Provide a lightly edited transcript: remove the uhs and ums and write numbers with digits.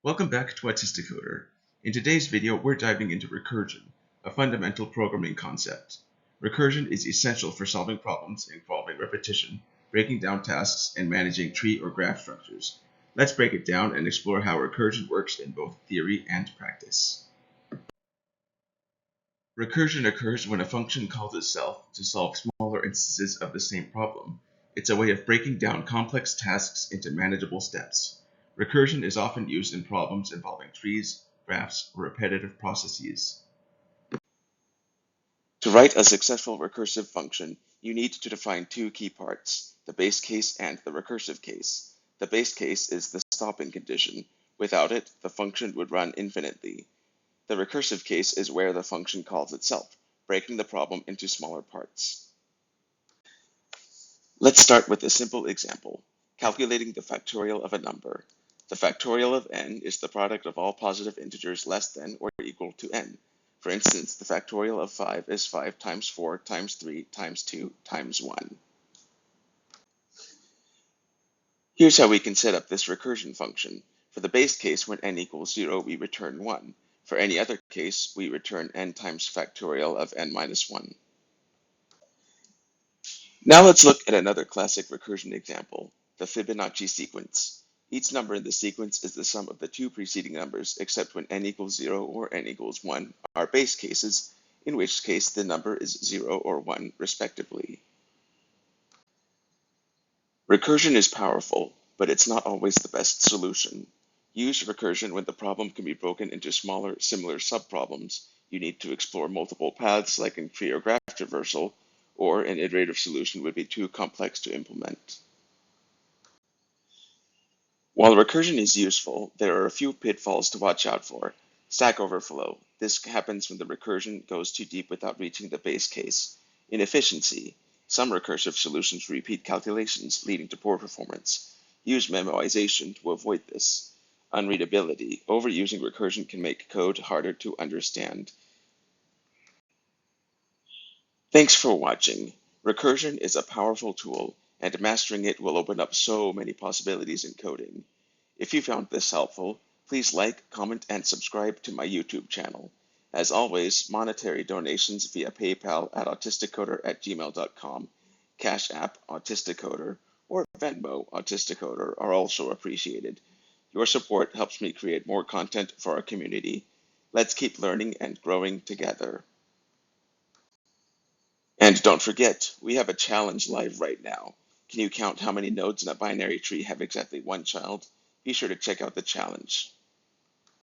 Welcome back to Artisticoder. In today's video, we're diving into recursion, a fundamental programming concept. Recursion is essential for solving problems involving repetition, breaking down tasks, and managing tree or graph structures. Let's break it down and explore how recursion works in both theory and practice. Recursion occurs when a function calls itself to solve smaller instances of the same problem. It's a way of breaking down complex tasks into manageable steps. Recursion is often used in problems involving trees, graphs, or repetitive processes. To write a successful recursive function, you need to define two key parts, the base case and the recursive case. The base case is the stopping condition. Without it, the function would run infinitely. The recursive case is where the function calls itself, breaking the problem into smaller parts. Let's start with a simple example, calculating the factorial of a number. The factorial of n is the product of all positive integers less than or equal to n. For instance, the factorial of 5 is 5 times 4 times 3 times 2 times 1. Here's how we can set up this recursion function. For the base case, when n equals 0, we return 1. For any other case, we return n times factorial of n minus 1. Now let's look at another classic recursion example, the Fibonacci sequence. Each number in the sequence is the sum of the two preceding numbers, except when n equals 0 or n equals 1 are base cases, in which case the number is 0 or 1 respectively. Recursion is powerful, but it's not always the best solution. Use recursion when the problem can be broken into smaller, similar subproblems. You need to explore multiple paths like in tree or graph traversal, or an iterative solution would be too complex to implement. While recursion is useful, there are a few pitfalls to watch out for. Stack overflow. This happens when the recursion goes too deep without reaching the base case. Inefficiency. Some recursive solutions repeat calculations, leading to poor performance. Use memoization to avoid this. Unreadability. Overusing recursion can make code harder to understand. Thanks for watching. Recursion is a powerful tool, and mastering it will open up so many possibilities in coding. If you found this helpful, please like, comment, and subscribe to my YouTube channel. As always, monetary donations via PayPal at autisticoder@gmail.com, Cash App Autisticoder, or Venmo Autisticoder are also appreciated. Your support helps me create more content for our community. Let's keep learning and growing together. And don't forget, we have a challenge live right now. Can you count how many nodes in a binary tree have exactly one child? Be sure to check out the challenge.